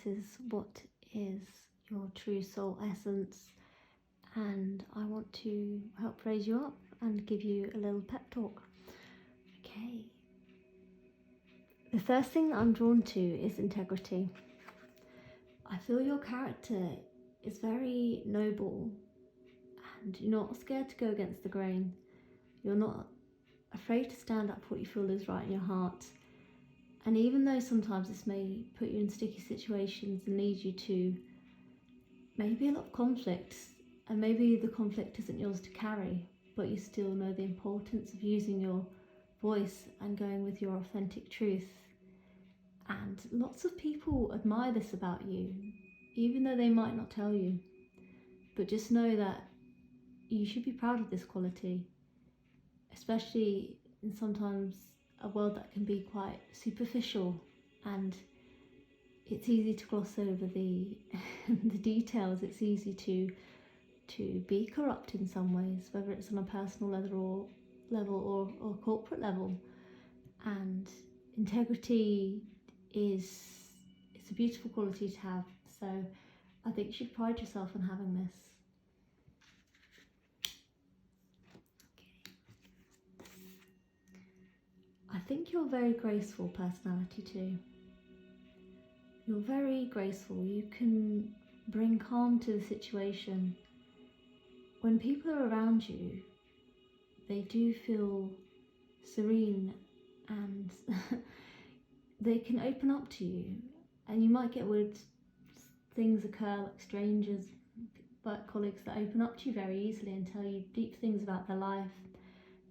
this is what is your true soul essence, and I want to help raise you up and give you a little pep talk. Okay. The first thing that I'm drawn to is integrity. I feel your character is very noble and you're not scared to go against the grain. You're not afraid to stand up for what you feel is right in your heart. And even though sometimes this may put you in sticky situations and lead you to maybe a lot of conflict, and maybe the conflict isn't yours to carry, but you still know the importance of using your voice and going with your authentic truth. And lots of people admire this about you, even though they might not tell you. But just know that you should be proud of this quality, especially in sometimes a world that can be quite superficial, and it's easy to gloss over the the details. It's easy to be corrupt in some ways, whether it's on a personal level or corporate level. And integrity it's a beautiful quality to have. So I think you should pride yourself on having this. I think you're a very graceful personality too. You're very graceful. You can bring calm to the situation. When people are around you, they do feel serene and they can open up to you. And you might get weird things occur, like strangers, work colleagues that open up to you very easily and tell you deep things about their life,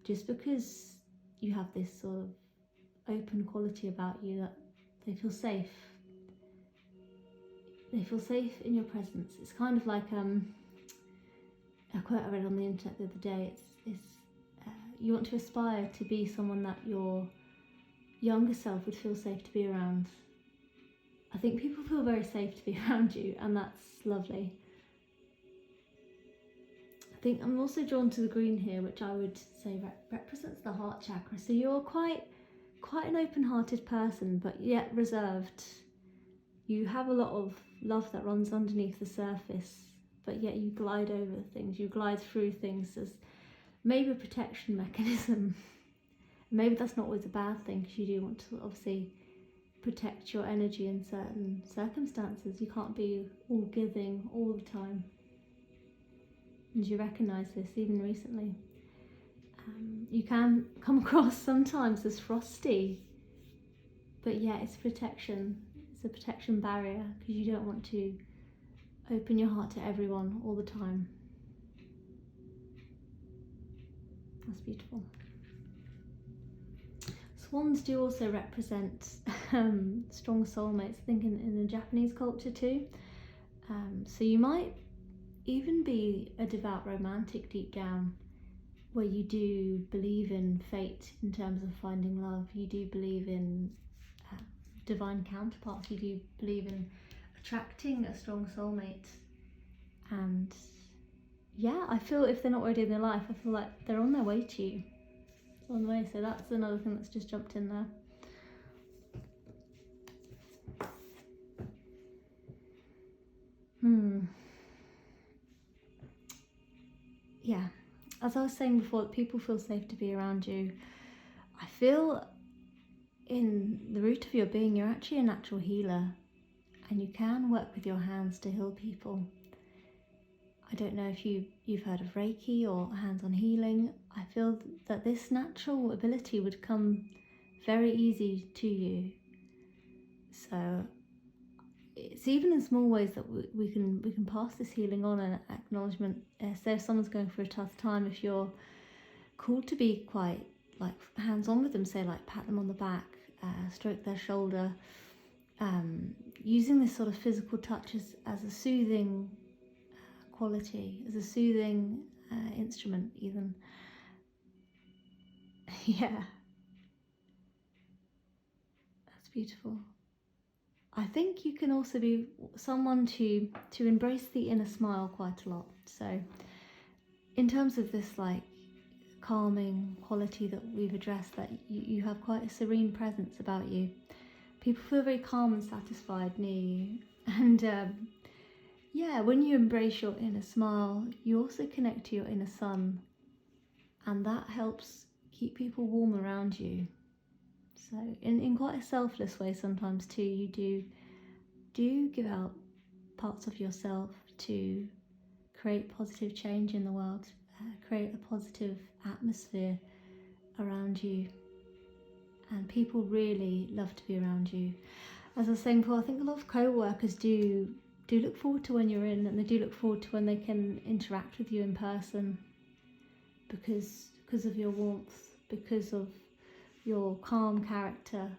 just because you have this sort of open quality about you that they feel safe. They feel safe in your presence. It's kind of like a quote I read on the internet the other day. It's you want to aspire to be someone that your younger self would feel safe to be around. I think people feel very safe to be around you, and that's lovely. I think I'm also drawn to the green here, which I would say represents the heart chakra. So you're quite an open-hearted person, but yet reserved. You have a lot of love that runs underneath the surface, but yet you glide over things, you glide through things as maybe a protection mechanism. Maybe that's not always a bad thing, because you do want to obviously protect your energy in certain circumstances. You can't be all giving all the time. And you recognise this even recently. You can come across sometimes as frosty, but yeah, it's protection. It's a protection barrier, because you don't want to open your heart to everyone all the time. That's beautiful. Swans do also represent strong soulmates, I think in the Japanese culture too. So you might even be a devout romantic deep down, where you do believe in fate in terms of finding love. You do believe in divine counterparts. You do believe in attracting a strong soulmate. And yeah, I feel if they're not already in your life, I feel like they're on their way to you. They're on the way. So that's another thing that's just jumped in there. Yeah, as I was saying before, people feel safe to be around you. I feel in the root of your being, you're actually a natural healer, and you can work with your hands to heal people. I don't know if you've heard of Reiki or hands-on healing. I feel that this natural ability would come very easy to you. So it's even in small ways that we can pass this healing on, and acknowledgement. So if someone's going through a tough time, if you're called to be quite like hands-on with them, say like pat them on the back, stroke their shoulder, using this sort of physical touch as a soothing quality, as a soothing instrument even. Yeah, that's beautiful. I think you can also be someone to embrace the inner smile quite a lot. So in terms of this like calming quality that we've addressed, that you have quite a serene presence about you. People feel very calm and satisfied near you, And yeah, when you embrace your inner smile, you also connect to your inner sun, and that helps keep people warm around you. So in quite a selfless way sometimes too, you do give out parts of yourself to create positive change in the world, create a positive atmosphere around you, and people really love to be around you. As I was saying before, I think a lot of co-workers do look forward to when you're in, and they do look forward to when they can interact with you in person, because of your warmth, because of your calm character.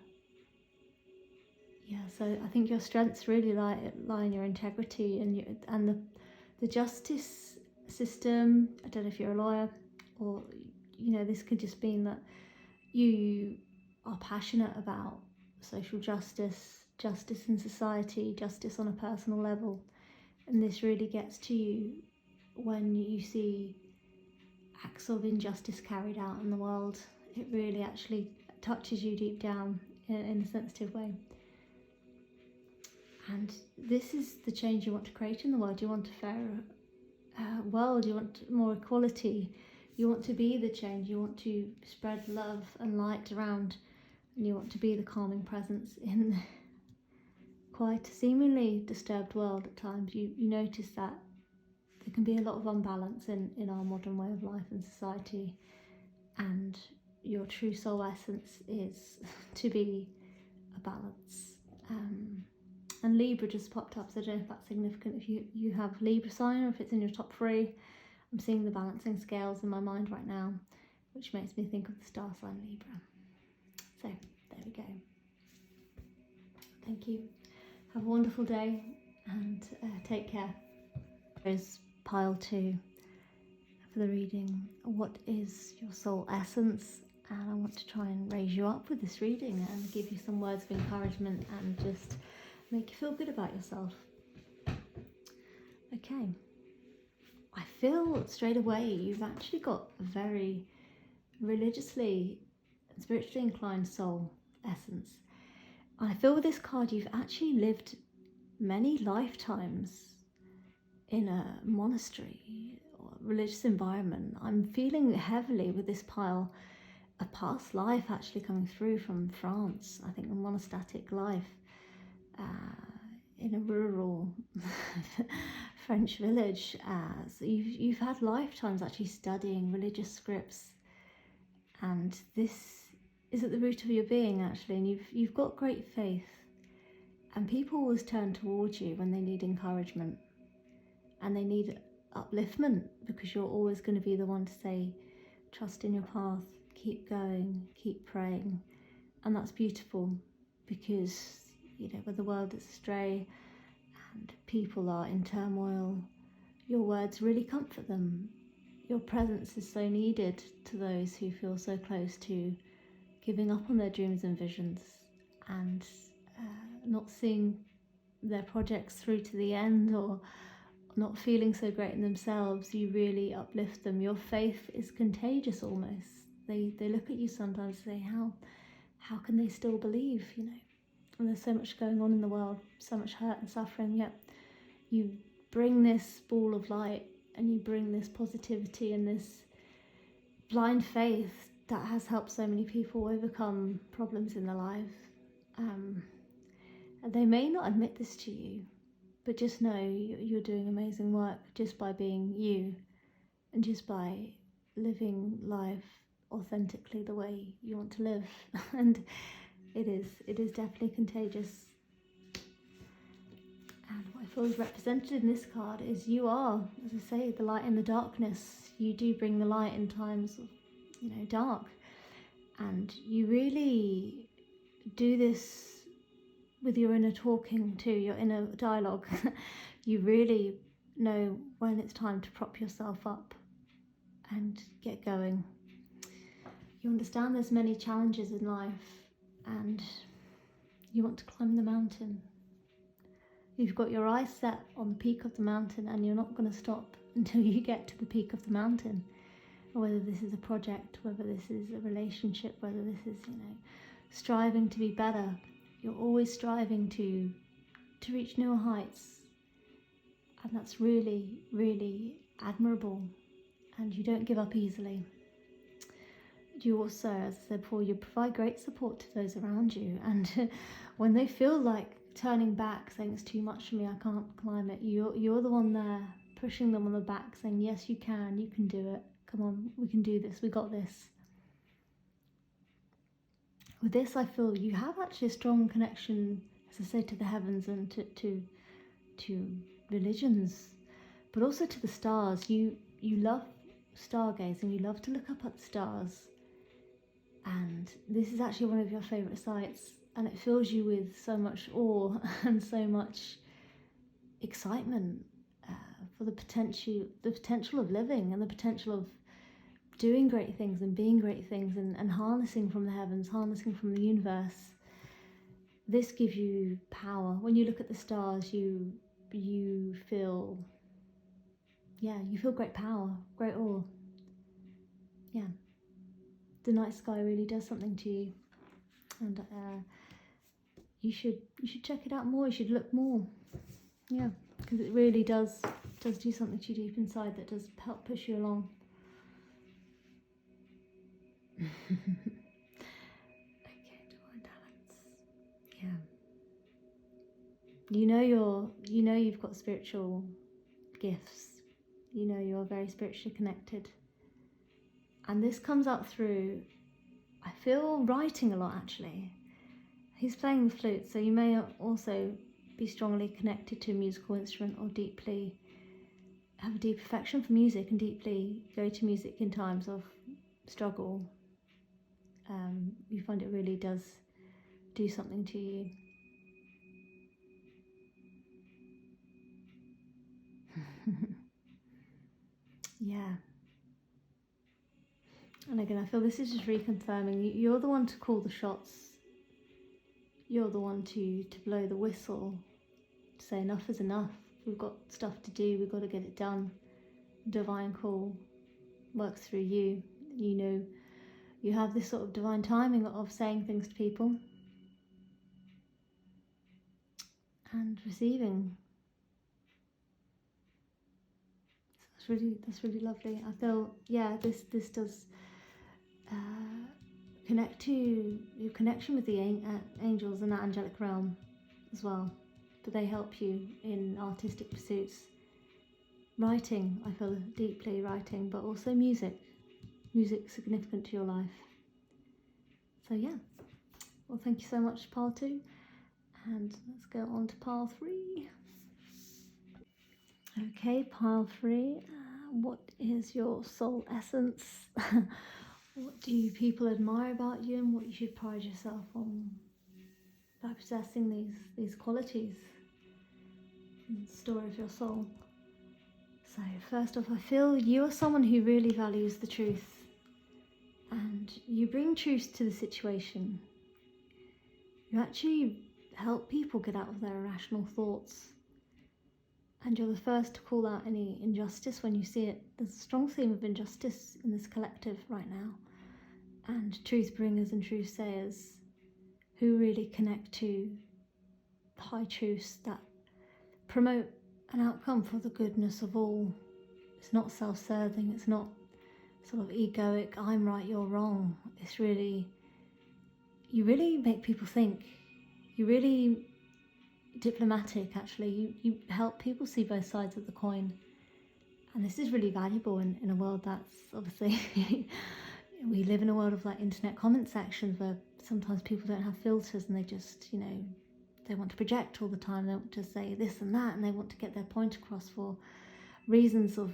Yeah, so I think your strengths really lie in your integrity and the justice system. I don't know if you're a lawyer, or this could just mean that you are passionate about social justice, justice in society, justice on a personal level, and this really gets to you when you see acts of injustice carried out in the world. It really actually touches you deep down in a sensitive way. And this is the change you want to create in the world. You want a fairer world, you want more equality, you want to be the change, you want to spread love and light around, and you want to be the calming presence in quite a seemingly disturbed world at times. You notice that there can be a lot of unbalance in our modern way of life and society, and your true soul essence is to be a balance. And Libra just popped up, so I don't know if that's significant if you have Libra sign, or if it's in your top 3. I'm seeing the balancing scales in my mind right now, which makes me think of the star sign Libra. So there we go. Thank you. Have a wonderful day, and take care. There's pile 2 for the reading. What is your soul essence? And I want to try and raise you up with this reading and give you some words of encouragement and just make you feel good about yourself. Okay. I feel straight away you've actually got a very religiously and spiritually inclined soul essence. I feel with this card you've actually lived many lifetimes in a monastery or religious environment. I'm feeling heavily with this pile a past life actually coming through from France. I think a monastic life in a rural French village. So you've had lifetimes actually studying religious scripts, and this is at the root of your being actually, and you've got great faith, and people always turn towards you when they need encouragement and they need upliftment, because you're always going to be the one to say, trust in your path, keep going, keep praying. And that's beautiful, because when the world is astray and people are in turmoil, your words really comfort them. Your presence is so needed to those who feel so close to giving up on their dreams and visions, and not seeing their projects through to the end, or not feeling so great in themselves. You really uplift them. Your faith is contagious almost. They look at you sometimes and say, how can they still believe, And there's so much going on in the world, so much hurt and suffering, yet you bring this ball of light, and you bring this positivity and this blind faith that has helped so many people overcome problems in their life. And they may not admit this to you, but just know you're doing amazing work just by being you, and just by living life authentically the way you want to live. And it is definitely contagious. And what I feel is represented in this card is you are, as I say, the light in the darkness. You do bring the light in times of, dark. And you really do this with your inner talking too, your inner dialogue. You really know when it's time to prop yourself up and get going. You understand there's many challenges in life, and you want to climb the mountain. You've got your eyes set on the peak of the mountain, and you're not going to stop until you get to the peak of the mountain. Whether this is a project, whether this is a relationship, whether this is, striving to be better. You're always striving to to reach newer heights. And that's really, really admirable. And you don't give up easily. You also, as I said before, you provide great support to those around you. And when they feel like turning back, saying it's too much for me, I can't climb it, you're the one there pushing them on the back, saying, yes, you can do it. Come on, we can do this, we got this. With this, I feel you have actually a strong connection, as I say, to the heavens and to religions, but also to the stars. You love stargazing, you love to look up at the stars, and this is actually one of your favourite sights, and it fills you with so much awe and so much excitement for the potential of living and the potential of doing great things and being great things and harnessing from the heavens, harnessing from the universe. This gives you power. When you look at the stars, you feel, you feel great power, great awe. Yeah, the night sky really does something to you, and you should check it out more. You should look more. Yeah, because it really does do something to you deep inside that does help push you along. Okay, divine talents. Yeah. You know you've got spiritual gifts. You know you're very spiritually connected. And this comes up through, I feel, writing a lot actually. He's playing the flute, so you may also be strongly connected to a musical instrument, or deeply have a deep affection for music and deeply go to music in times of struggle. You find it really does do something to you. Yeah. And again, I feel this is just reconfirming you're the one to call the shots. You're the one to blow the whistle, to say enough is enough. We've got stuff to do, we've got to get it done. Divine call works through you. You know, you have this sort of divine timing of saying things to people and receiving. So that's really lovely. I feel, this does connect to your connection with the angels and that angelic realm as well. But they help you in artistic pursuits. Writing, I feel deeply writing, but also music. Music significant to your life. So yeah. Well, thank you so much, pile 2. And let's go on to pile 3. Okay, pile 3. What is your soul essence? What do people admire about you, and what you should pride yourself on by possessing these qualities in the story of your soul? So first off, I feel you are someone who really values the truth, and you bring truth to the situation. You actually help people get out of their irrational thoughts, and you're the first to call out any injustice when you see it. There's a strong theme of injustice in this collective right now, and truth bringers and truth sayers who really connect to high truths that promote an outcome for the goodness of all. It's not self-serving, it's not sort of egoic, I'm right, you're wrong. It's really, you really make people think. You're really diplomatic, actually. You help people see both sides of the coin. And this is really valuable in a world that's obviously, we live in a world of like internet comment sections where sometimes people don't have filters and they just, they want to project all the time. They want to say this and that, and they want to get their point across for reasons of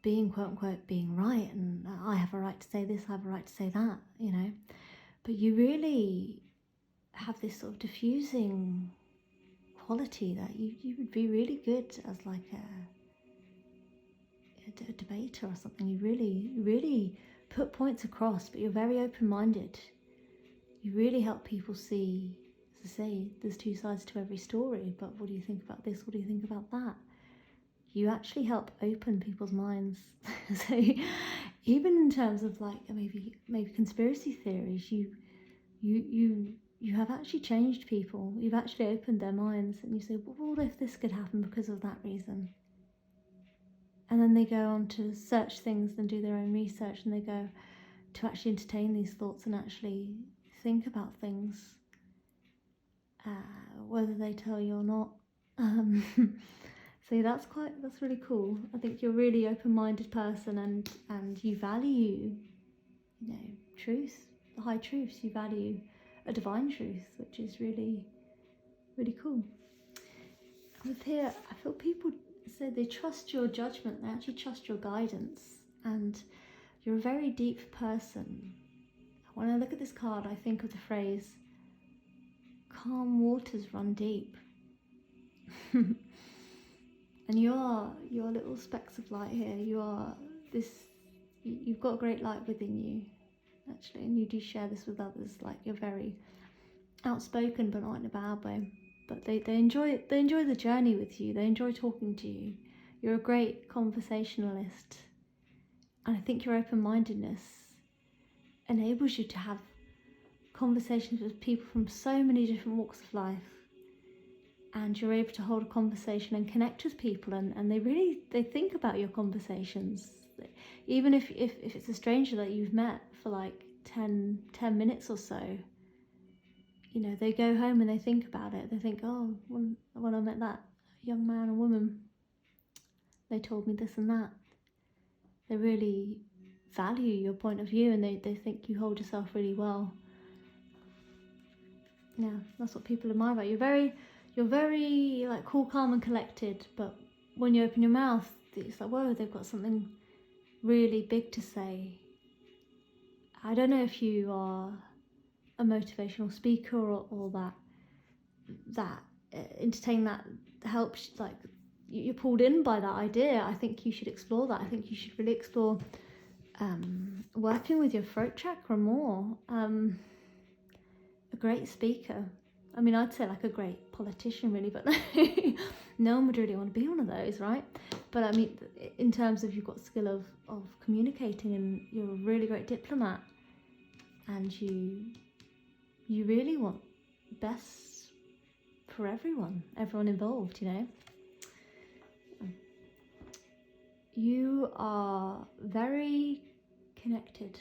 being, quote unquote, being right. And I have a right to say this, I have a right to say that, But you really have this sort of diffusing quality that you would be really good as like a debater or something. You really put points across, but you're very open-minded. You really help people see, as I say, there's two sides to every story, but what do you think about this? What do you think about that? You actually help open people's minds. So even in terms of like maybe conspiracy theories, you you have actually changed people. You've actually opened their minds, and you say, well, what if this could happen because of that reason? And then they go on to search things and do their own research, and they go to actually entertain these thoughts and actually think about things, whether they tell you or not. So that's really cool. I think you're a really open-minded person, and you value, truth, the high truths. You value a divine truth, which is really, really cool. With here, I feel people say they trust your judgment, they actually trust your guidance, and you're a very deep person. When I look at this card, I think of the phrase, calm waters run deep. And you're little specks of light here. You've got a great light within you, actually, and you do share this with others. Like, you're very outspoken, but not in a bad way. But they enjoy the journey with you. They enjoy talking to you. You're a great conversationalist. And I think your open-mindedness enables you to have conversations with people from so many different walks of life. And you're able to hold a conversation and connect with people, and they think about your conversations. Even if it's a stranger that you've met for like 10 minutes or so, they go home and they think about it. They think, oh, when I met that young man or woman, they told me this and that. They really value your point of view, and they think you hold yourself really well. Yeah, that's what people admire about you. You're very like cool, calm and collected, but when you open your mouth, it's like, whoa, they've got something really big to say. I don't know if you are a motivational speaker or that entertain that helps, like you're pulled in by that idea. I think you should explore that. I think you should really explore working with your throat chakra more. A great speaker. I mean, I'd say like a great politician, really, but no one would really want to be one of those, right? But I mean, in terms of you've got skill of communicating, and you're a really great diplomat, and you really want best for everyone involved, You are very connected,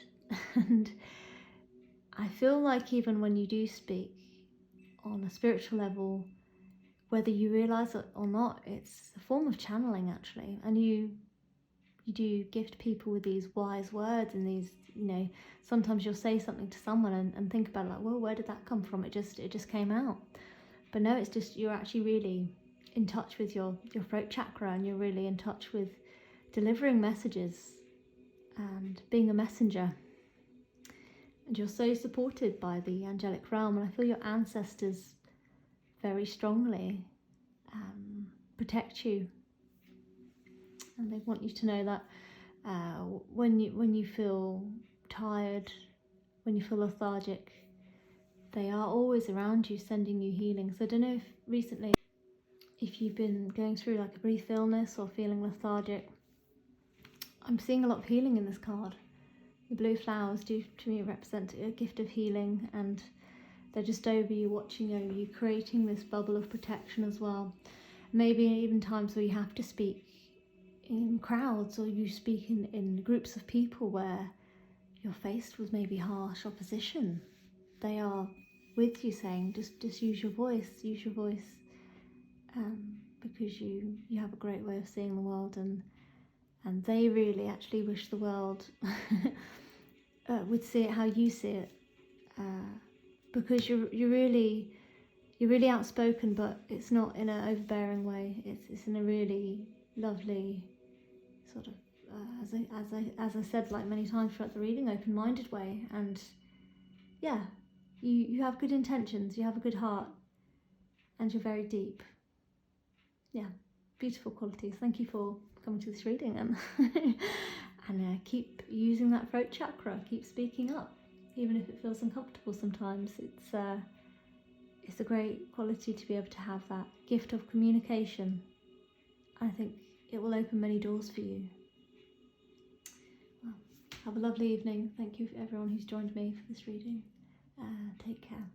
and I feel like even when you do speak on a spiritual level, whether you realise it or not, it's a form of channeling, actually. And you do gift people with these wise words, and these, sometimes you'll say something to someone and think about it like, well, where did that come from? It just came out. But no, it's just, you're actually really in touch with your throat chakra, and you're really in touch with delivering messages and being a messenger. And you're so supported by the angelic realm, and I feel your ancestors very strongly protect you, and they want you to know that when you feel tired, when you feel lethargic, they are always around you, sending you healing. So I don't know if recently, if you've been going through like a brief illness or feeling lethargic, I'm seeing a lot of healing in this card. The blue flowers do to me represent a gift of healing, and they're just over you, watching over you, creating this bubble of protection as well. Maybe even times where you have to speak in crowds, or you speak in groups of people where you're faced with maybe harsh opposition. They are with you, saying, just use your voice, because you have a great way of seeing the world, and they really actually wish the world would see it how you see it, because you're really outspoken, but it's not in an overbearing way. It's in a really lovely sort of, as I said like many times throughout the reading, open-minded way. And yeah, you have good intentions, you have a good heart, and you're very deep. Yeah, beautiful qualities. Thank you for coming to this reading, and keep using that throat chakra, keep speaking up, even if it feels uncomfortable sometimes. It's a great quality to be able to have that gift of communication. I think it will open many doors for you. Well, have a lovely evening. Thank you for everyone who's joined me for this reading. Take care.